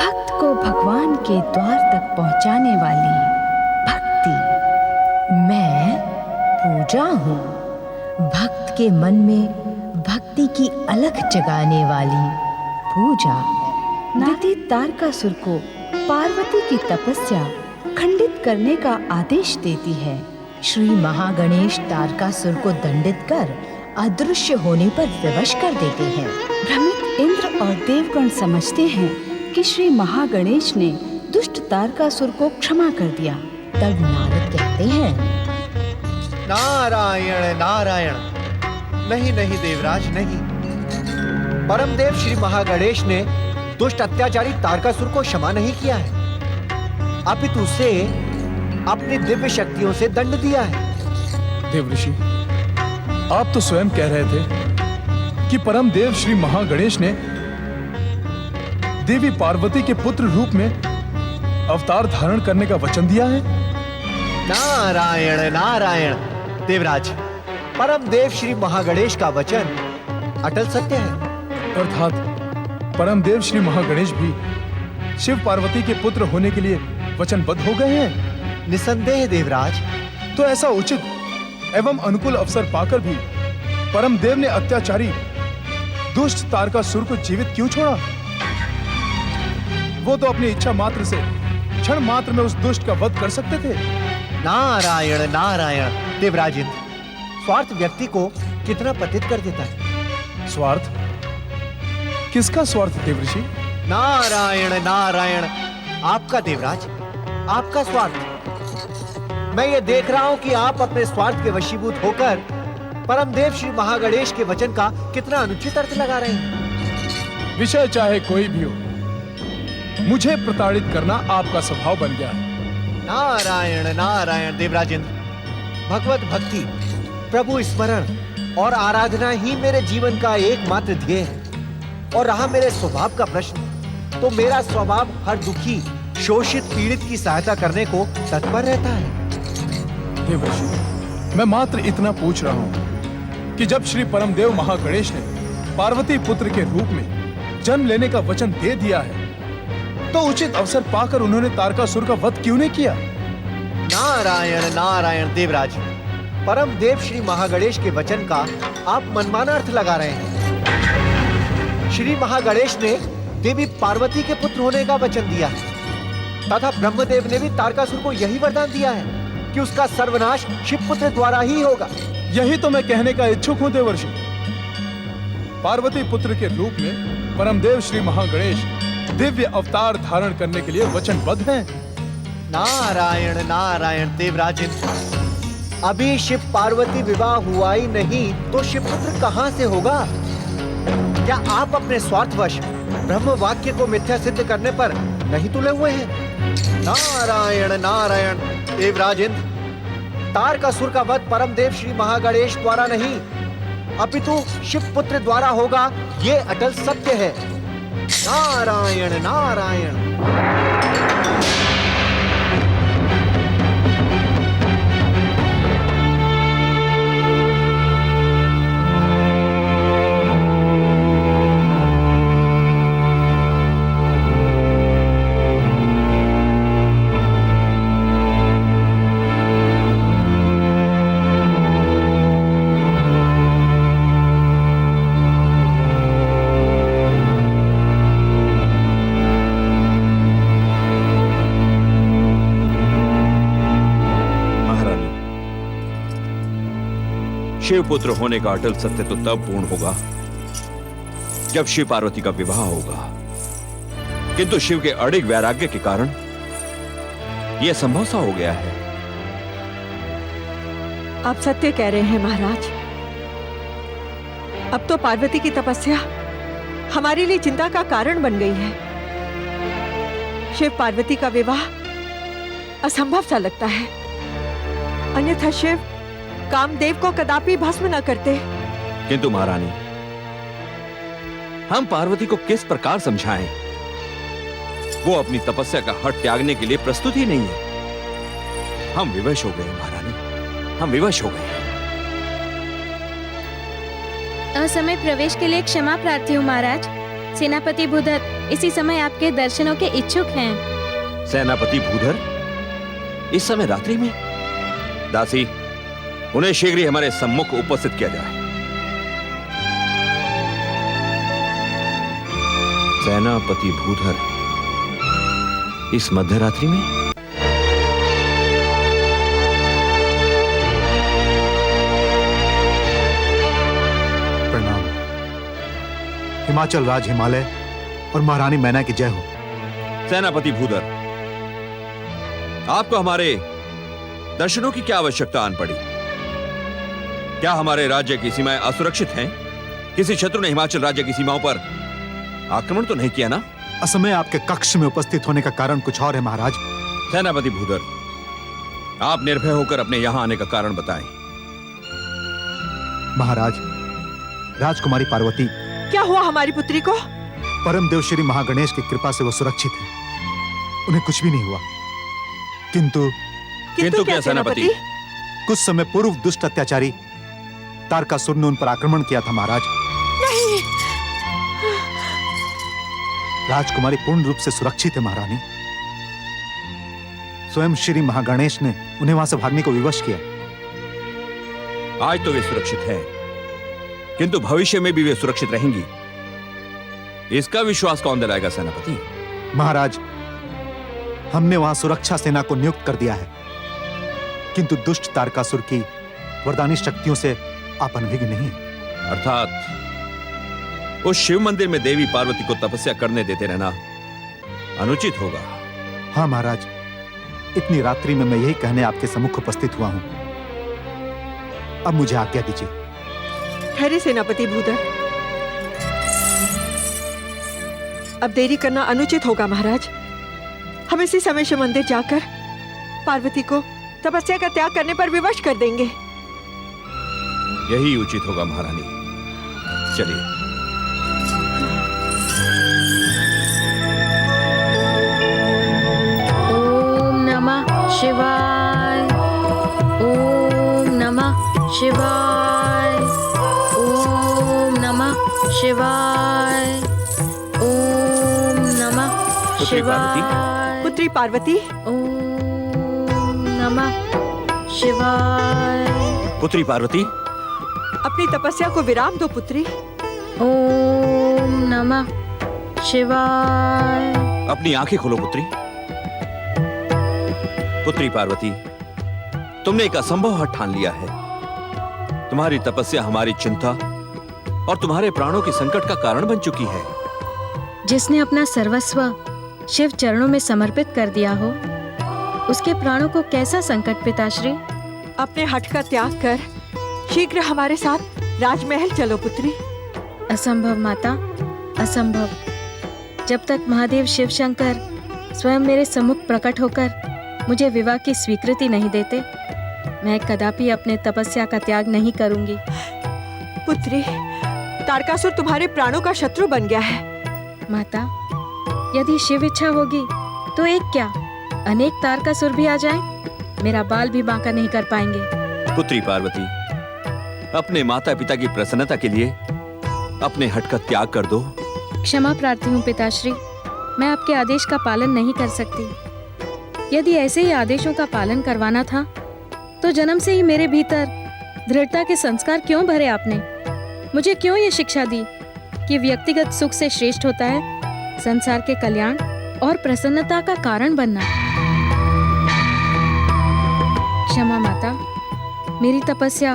भक्त को भगवान के द्वार तक पहुंचाने वाली भक्ति। मैं पूजा हूँ, भक्त के मन में भक्ति की अलख जगाने वाली पूजा। दिति तारकासुर को पार्वती की तपस्या खंडित करने का आदेश देती है। श्री महागणेश तारकासुर को दंडित कर अदृश्य होने पर विवश कर देते हैं। भ्रमित इंद्र और देवगण समझते हैं कि श्री महागणेश ने दुष्ट तारकासुर को क्षमा कर दिया। तब नारद कहते हैं, नारायण नारायण, नहीं नहीं देवराज नहीं। परमदेव श्री महागणेश ने दुष्ट अत्याचारी तारकासुर को क्षमा नहीं किया है, अपितु उसे अपनी दिव्य शक्तियों से दंड दिया है। देवऋषि, आप तो स्वयं कह रहे थे कि परमदेव श्री महागणेश ने देवी पार्वती के पुत्र रूप में अवतार धारण करने का वचन दिया है। नारायण नारायण देवराज, परमदेव श्री महागणेश का वचन अटल सत्य है। अर्थात परमदेव श्री महागणेश भी शिव पार्वती के पुत्र होने के लिए वचनबद्ध हो गए हैं। निसंदेह देवराज। तो ऐसा उचित एवं अनुकूल अवसर पाकर भी परमदेव ने अत्याचारी दुष्ट तारकासुर को जीवित क्यों छोड़ा? वो तो अपनी इच्छा मात्र से क्षण मात्र में उस दुष्ट का वध कर सकते थे। नारायण नारायण देवराज इंद्र, स्वार्थ व्यक्ति को कितना पतित कर देता है। स्वार्थ? किसका स्वार्थ देवऋषि? नारायण नारायण, आपका देवराज, आपका स्वार्थ। मैं ये देख रहा हूं कि आप अपने स्वार्थ के वशीभूत होकर परमदेव श्री महागणेश के वचन का कितना अनुचित अर्थ लगा रहे हैं। विषय चाहे कोई भी हो, मुझे प्रताड़ित करना आपका स्वभाव बन गया है। नारायण नारायण देवराज इंद्र, भगवत भक्ति, प्रभु स्मरण और आराधना ही मेरे जीवन का एकमात्र ध्येय है। और रहा मेरे स्वभाव का प्रश्न, तो मेरा स्वभाव हर दुखी, शोषित, पीड़ित की सहायता करने को तत्पर रहता है। देवऋषि, मैं मात्र इतना पूछ रहा हूं कि जब श्री परमदेव महागणेश ने पार्वती पुत्र के रूप में जन्म लेने का वचन दे दिया है, तो उचित अवसर पाकर उन्होंने तारकासुर का वध क्यों नहीं किया? नारायण नारायण देवराज, परमदेव श्री महागणेश के वचन का आप मनमाना अर्थ लगा रहे हैं। श्री महागणेश ने देवी पार्वती के पुत्र होने का वचन दिया है तथा ब्रह्मदेव ने भी तारकासुर को यही वरदान दिया है कि उसका सर्वनाश शिवपुत्र द्वारा ही होगा। यही तो मैं कहने का इच्छुक हूं देवर्षि। पार्वती पुत्र के रूप में परमदेव श्री महागणेश दिव्य अवतार धारण करने के लिए वचनबद्ध हैं। नारायण नारायण देवराज, अभी शिव पार्वती विवाह हुआ ही नहीं तो शिवपुत्र कहां से होगा? क्या आप अपने स्वार्थवश ब्रह्म वाक्य को मिथ्या सिद्ध करने पर नहीं तुले हुए हैं? नारायण नारायण देवराज इंद्र, तारकासुर का वध परमदेव श्री महागणेश द्वारा नहीं अपितु शिवपुत्र द्वारा होगा, ये अटल सत्य है। नारायण नारायण। शिवपुत्र होने का अटल सत्य तो तब पूर्ण होगा जब शिव पार्वती का विवाह होगा, किंतु शिव के अड़िग वैराग्य के कारण यह संभव सा हो गया है। आप सत्य कह रहे हैं महाराज। अब तो पार्वती की तपस्या हमारे लिए चिंता का कारण बन गई है। शिव पार्वती का विवाह असंभव सा लगता है, अन्यथा शिव कामदेव को कदापि भस्म न करते। किंतु महारानी, हम पार्वती को किस प्रकार समझाएं? वो अपनी तपस्या का हट त्यागने के लिए प्रस्तुत ही नहीं है। हम विवश हो गए महारानी, हम विवश हो गए। असमय प्रवेश के लिए क्षमा प्रार्थी हूँ महाराज। सेनापति भूधर इसी समय आपके दर्शनों के इच्छुक हैं। सेनापति भूधर इस समय रात्रि में? दासी, उन्हें शीघ्र ही हमारे सम्मुख उपस्थित किया जाए। सेनापति भूधर इस मध्यरात्रि में? प्रणाम। हिमाचल राज हिमालय और महारानी मैना की जय हो। सेनापति भूधर, आपको हमारे दर्शनों की क्या आवश्यकता आन पड़ी? क्या हमारे राज्य की सीमाएं असुरक्षित हैं? किसी शत्रु ने हिमाचल राज्य की सीमाओं पर आक्रमण तो नहीं किया ना? असमय आपके कक्ष में उपस्थित होने का कारण कुछ और है महाराज। सेनापति भूधर, आप निर्भय होकर अपने यहां आने का कारण बताएं। महाराज, राजकुमारी पार्वती, क्या हुआ हमारी पुत्री को? परम देव श्री महागणेश की कृपा से वो सुरक्षित है, उन्हें कुछ भी नहीं हुआ। किंतु क्या सेनापति? कुछ समय पूर्व दुष्ट अत्याचारी तारकासुर ने उन पर आक्रमण किया था महाराज। नहीं। राजकुमारी पूर्ण रूप से सुरक्षित है महारानी। स्वयं श्री महागणेश ने उन्हें वहां से भागने को विवश किया। आज तो वे सुरक्षित हैं, किंतु भविष्य में भी वे सुरक्षित रहेंगी, इसका विश्वास कौन दिलाएगा सेनापति? महाराज, हमने वहां सुरक्षा सेना को नियुक्त कर दिया है, किंतु दुष्ट तारकासुर की वरदानी शक्तियों से आप अनभिज्ञ नहीं हैं। अर्थात उस शिव मंदिर में देवी पार्वती को तपस्या करने देते रहना अनुचित होगा। हाँ महाराज, इतनी रात्रि में मैं यही कहने आपके सम्मुख उपस्थित हुआ हूं। अब मुझे आज्ञा दीजिए। ठहरे सेनापति भूधर, अब देरी करना अनुचित होगा महाराज। हम इसी समय शिव मंदिर जाकर पार्वती को तपस्या का त्याग करने पर विवश कर देंगे। यही उचित होगा महारानी। चलिए। ओम नमः शिवाय। ओम नमः शिवाय। ओम नमः शिवाय। ओम नमः पुत्री पार्वती। शिवाय। पुत्री पार्वती, ओम नमः शिवाय। पुत्री पार्वती, अपनी तपस्या को विराम दो पुत्री। ओम नमः शिवाय। अपनी आंखें खोलो पुत्री। पुत्री पार्वती, तुमने एक असंभव हठ ठान लिया है। तुम्हारी तपस्या हमारी चिंता और तुम्हारे प्राणों के संकट का कारण बन चुकी है। जिसने अपना सर्वस्व शिव चरणों में समर्पित कर दिया हो, उसके प्राणों को कैसा संकट पिताश्री? अपने हठ का त्याग कर शीघ्र हमारे साथ राजमहल चलो पुत्री। असंभव माता, असंभव। जब तक महादेव शिव शंकर स्वयं मेरे सम्मुख प्रकट होकर मुझे विवाह की स्वीकृति नहीं देते, मैं कदापि अपने तपस्या का त्याग नहीं करूंगी। पुत्री, तारकासुर तुम्हारे प्राणों का शत्रु बन गया है। माता, यदि शिव इच्छा होगी तो एक क्या, अनेक तारकासुर भी आ जाएं, मेरा बाल भी बांका नहीं कर पाएंगे। पुत्री पार्वती, अपने माता पिता की प्रसन्नता के लिए अपने हठ का त्याग कर दो। क्षमा प्रार्थी हूँ पिताश्री, मैं आपके आदेश का पालन नहीं कर सकती। यदि ऐसे ही आदेशों का पालन करवाना था तो जन्म से ही मेरे भीतर दृढ़ता के संस्कार क्यों भरे आपने? मुझे क्यों ये शिक्षा दी कि व्यक्तिगत सुख से श्रेष्ठ होता है संसार के कल्याण और प्रसन्नता का कारण बनना? क्षमा माता, मेरी तपस्या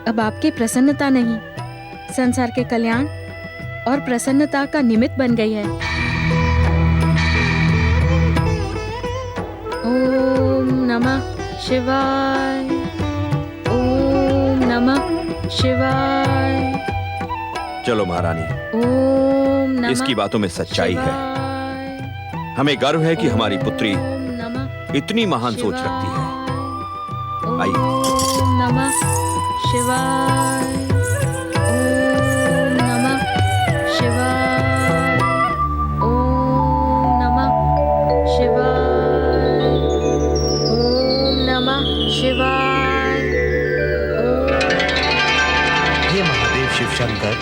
अब आपकी प्रसन्नता नहीं, संसार के कल्याण और प्रसन्नता का निमित्त बन गई है। ओम नमः शिवाय। ओम नमः शिवाय। चलो महारानी, ओम नमः इसकी बातों में सच्चाई है। शिवाय। हमें गर्व है कि हमारी पुत्री ओम नमः इतनी महान सोच रखती है। आइए। ओम नमः शिवाय। ओम नमः शिवाय। ओम नमः शिवाय। ओम नमः शिवाय। हे महादेव शिव शंकर,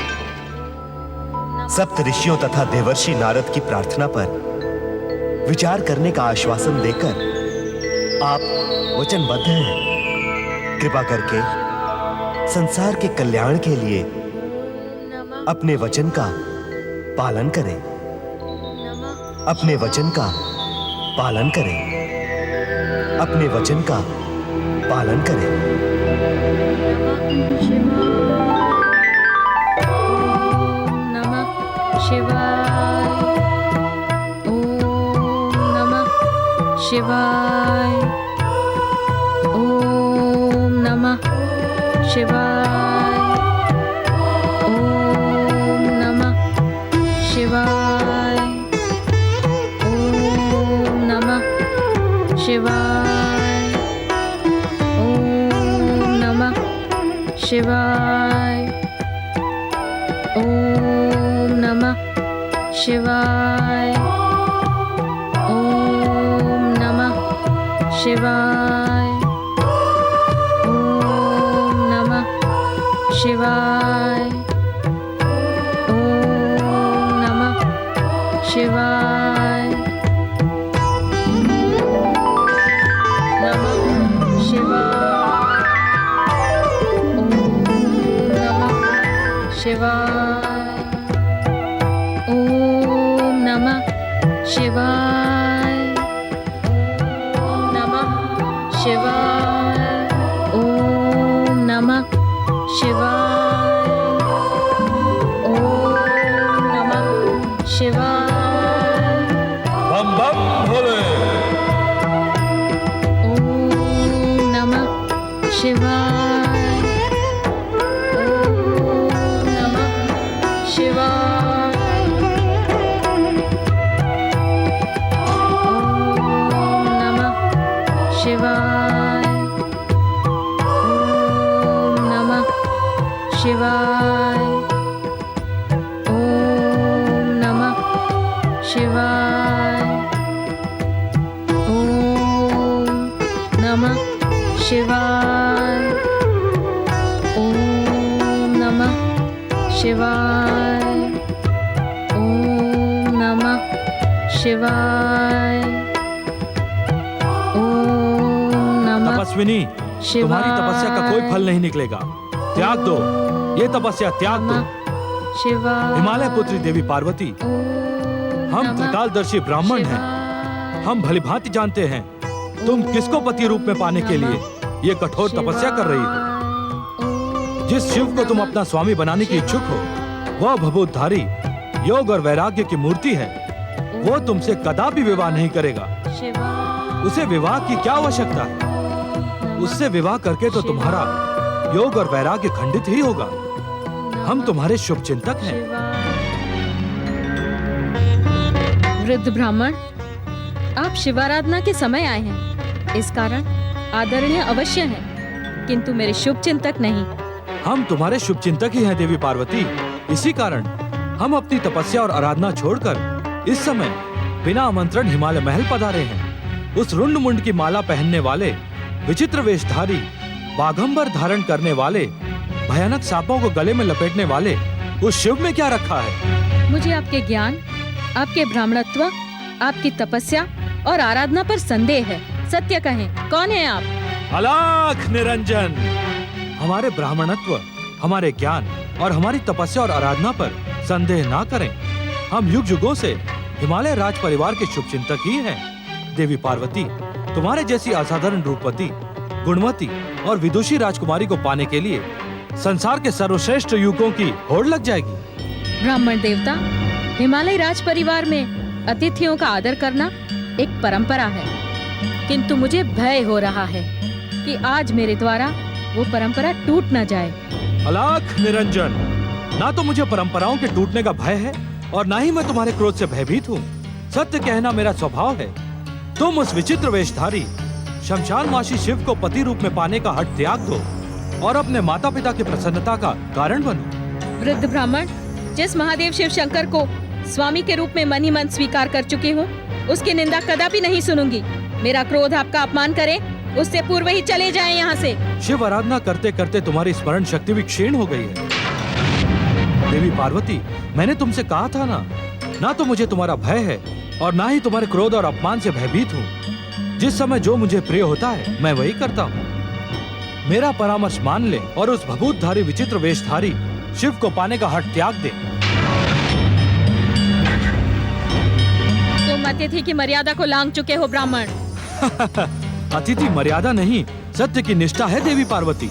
सप्त ऋषियों तथा देवर्षि नारद की प्रार्थना पर विचार करने का आश्वासन देकर आप वचनबद्ध हैं। कृपा करके संसार के कल्याण के लिए अपने वचन का पालन करें। अपने वचन का पालन करें। अपने वचन का पालन करें। शिवाय ओम नमः शिवाय ओम नमः शिवाय ओम नमः शिवाय ओम नमः शिवाय ओम नमः शिवाय शिवाय ओम नमः शिवाय ओम नमः शिवाय नमः शिवाय ओम नमः शिवाय ओम नमः शिवाय शिवाय ओम नमः शिवाय ओम नमः शिवाय बम बम भोले। ओम नमः शिवाय ओम नमः शिवाय ओम नमः शिवाय ओम नमः शिवाय ओम नमः शिवाय ओम नमः शिवाय ओम नमः शिवाय ओम नमः शिवाय तपस्विनी, तुम्हारी तपस्या का कोई फल नहीं निकलेगा। त्याग दो, ये तपस्या त्याग दो। हिमालय पुत्री देवी पार्वती, हम त्रिकालदर्शी ब्राह्मण हैं। हम भलीभांति जानते हैं तुम किसको पति रूप में पाने के लिए ये कठोर तपस्या कर रही हो। जिस शिव को तुम अपना स्वामी बनाने की इच्छुक हो, वह भभूतधारी योग और वैराग्य की मूर्ति है। वो तुमसे कदापि विवाह नहीं करेगा। उसे विवाह की क्या आवश्यकता है? उससे विवाह करके तो तुम्हारा योग और वैराग्य खंडित ही होगा। हम तुम्हारे शुभचिंतक हैं। वृद्ध ब्राह्मण, आप शिवाराधना के समय आए हैं, इस कारण आदरणीय अवश्य हैं, किंतु मेरे शुभचिंतक नहीं। हम तुम्हारे शुभचिंतक ही हैं देवी पार्वती। इसी कारण हम अपनी तपस्या और आराधना छोड़कर इस समय बिना आमंत्रण हिमालय महल पधारे हैं। उस रुंड मुंड की माला पहनने वाले, विचित्र वेशधारी, बाघंबर धारण करने वाले, भयानक सांपों को गले में लपेटने वाले उस शिव में क्या रखा है? मुझे आपके ज्ञान, आपके ब्राह्मणत्व, आपकी तपस्या और आराधना पर संदेह है। सत्य कहें, कौन है आप? अलाख निरंजन, हमारे ब्राह्मणत्व, हमारे ज्ञान और हमारी तपस्या और आराधना पर संदेह ना करें। हम युग युगों से हिमालय राज परिवार के शुभचिंतक ही हैं। देवी पार्वती, तुम्हारे जैसी असाधारण रूपवती, गुणवती और विदुषी राजकुमारी को पाने के लिए संसार के सर्वश्रेष्ठ युवकों की होड़ लग जाएगी। ब्राह्मण देवता, हिमालय राज परिवार में अतिथियों का आदर करना एक परंपरा है, किंतु मुझे भय हो रहा है कि आज मेरे द्वारा वो परंपरा टूट न जाए। अलाख निरंजन, ना तो मुझे परंपराओं के टूटने का भय है और ना ही मैं तुम्हारे क्रोध से भयभीत हूँ। सत्य कहना मेरा स्वभाव है। तुम उस विचित्र वेशधारी शमशानवासी शिव को पति रूप में पाने का हठ त्याग दो और अपने माता पिता की प्रसन्नता का कारण बनो। वृद्ध ब्राह्मण, जिस महादेव शिव शंकर को स्वामी के रूप में मन ही मन स्वीकार कर चुकी हूँ, उसकी निंदा कदापि नहीं सुनूंगी। मेरा क्रोध आपका अपमान करे, उससे पूर्व ही चले जाएं यहाँ से। शिव आराधना करते करते तुम्हारी स्मरण शक्ति भी क्षीण हो गई है। देवी पार्वती, मैंने तुमसे कहा था ना तो मुझे तुम्हारा भय है और ना ही तुम्हारे क्रोध और अपमान से भयभीत हूँ। जिस समय जो मुझे प्रिय होता है मैं वही करता हूँ। मेरा परामर्श मान ले और उस भभूतधारी विचित्र वेशधारी शिव को पाने का हठ त्याग दे। तुम अतिथि की मर्यादा को लांघ चुके हो ब्राह्मण। अतिथि मर्यादा नहीं, सत्य की निष्ठा है देवी पार्वती।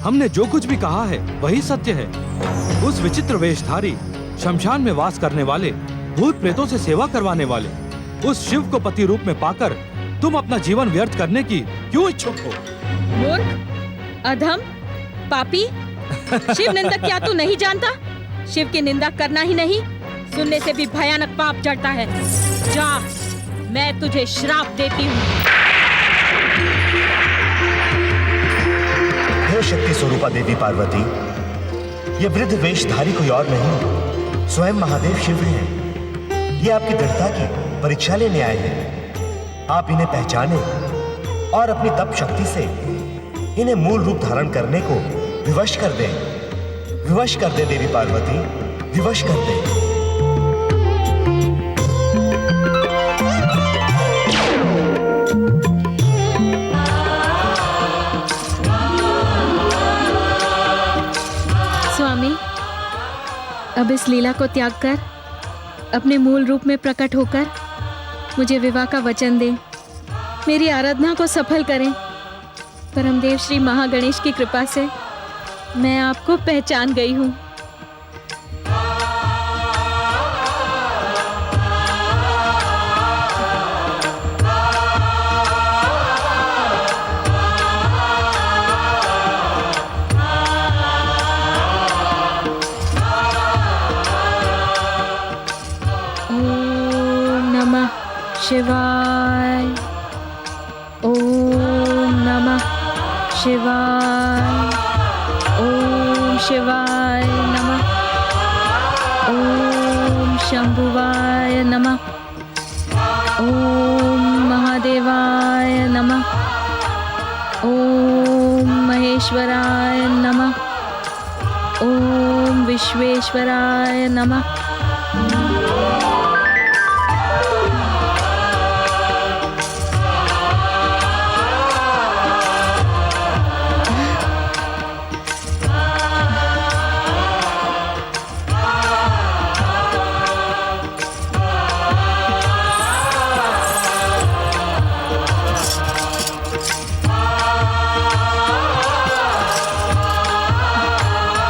हमने जो कुछ भी कहा है वही सत्य है। उस विचित्र वेशधारी, शमशान में वास करने वाले, भूत प्रेतों से सेवा करवाने वाले उस शिव को पति रूप में पाकर तुम अपना जीवन व्यर्थ करने की क्यों इच्छुक हो? मूर्ख, अधम, पापी, शिव निंदक क्या तू नहीं जानता? शिव की निंदा करना ही नहीं, सुनने से भी भयानक पाप चढ़ता है। जा, मैं तुझे श्राप देती हूँ। हे शक्ति स्वरूपा देवी पार्वती, ये वृद्ध वेशधारी कोई और नहीं, स्वयं महादेव शिव हैं। ये आपकी दृढ़ता की परीक्षा लेने आए हैं। आप इन्हें पहचाने और अपनी तप शक्ति से इन्हें मूल रूप धारण करने को विवश कर दें। विवश कर दे देवी पार्वती, विवश कर दे। स्वामी, अब इस लीला को त्याग कर अपने मूल रूप में प्रकट होकर मुझे विवाह का वचन दें, मेरी आराधना को सफल करें। परमदेव श्री महागणेश की कृपा से मैं आपको पहचान गई हूँ। शिवाय, ओम नमः शिवाय, ओम शिवाय नमः, ओम शंभुवाय नमः, ओम महादेवाय नमः, ओम महेश्वराय नमः, ओम विश्वेश्वराय नमः।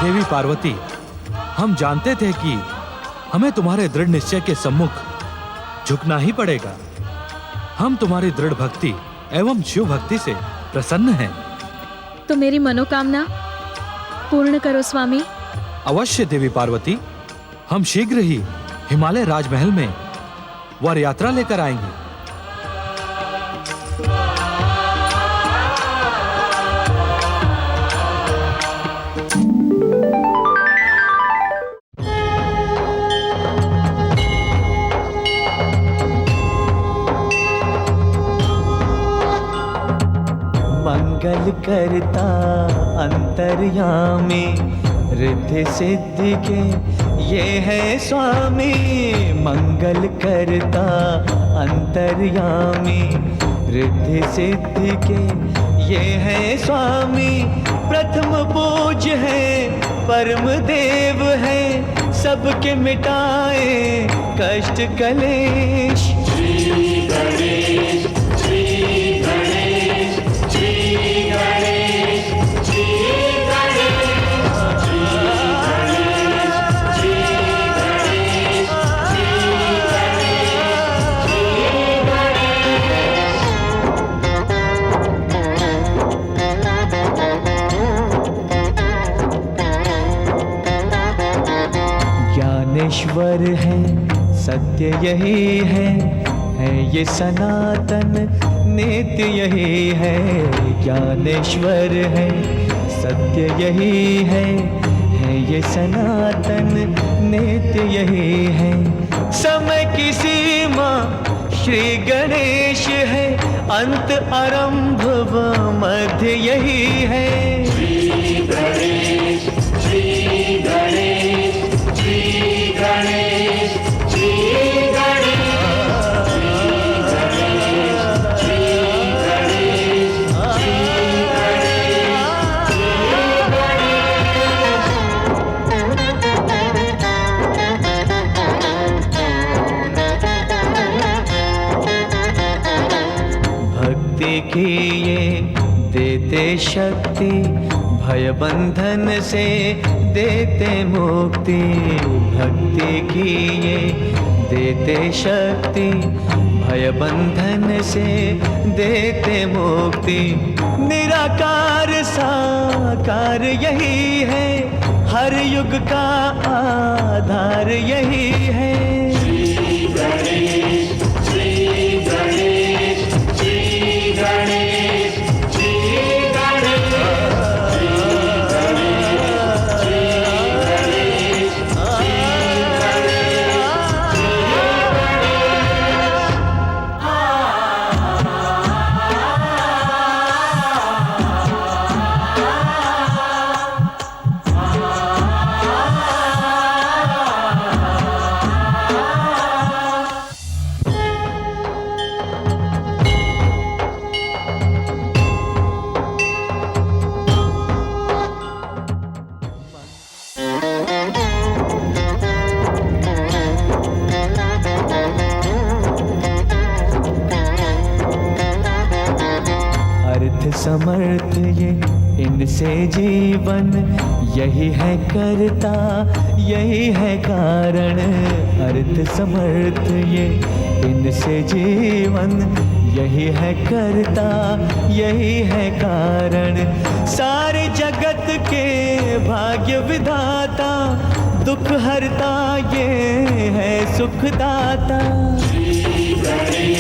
देवी पार्वती, हम जानते थे कि हमें तुम्हारे दृढ़ निश्चय के सम्मुख झुकना ही पड़ेगा। हम तुम्हारी दृढ़ भक्ति एवं शिव भक्ति से प्रसन्न हैं। तो मेरी मनोकामना पूर्ण करो स्वामी। अवश्य देवी पार्वती, हम शीघ्र ही हिमालय राजमहल में वर यात्रा लेकर आएंगे। मंगल करता अंतर्यामी, रिद्धि सिद्धि के ये है स्वामी। मंगल करता अंतर्यामी, रिद्धि सिद्धि के ये है स्वामी। प्रथम पूज्य है, परम देव है, सबके मिटाए कष्ट कलेश। श्री गणेश, श्री गणेश, श्री गणेश, श्री गणेश, श्री गणेश, श्री गणेश, श्री गणेश, श्री गणेश। ज्ञानेश्वर है, सत्य यही है ये सनातन नित्य यही है। ज्ञानेश्वर है, सत्य यही है ये सनातन नित्य यही है। समय की सीमा श्री गणेश है, अंत आरंभ व मध्य यही है। श्री गणेश, श्री गणेश, भक्ति की ये देते शक्ति, भय बंधन से देते मुक्ति। भक्ति की ये देते शक्ति, भय बंधन से देते मुक्ति। निराकार साकार यही है, हर युग का आधार यही है। श्री गणेश, श्री गणेश, श्री गणेश, श्री गणेश, समर्थ ये इनसे जीवन, यही है करता यही है कारण। अर्थ समर्थ ये इनसे जीवन, यही है करता यही है कारण। सारे जगत के भाग्य विधाता, दुख हरता ये है सुखदाता। श्री गणेश,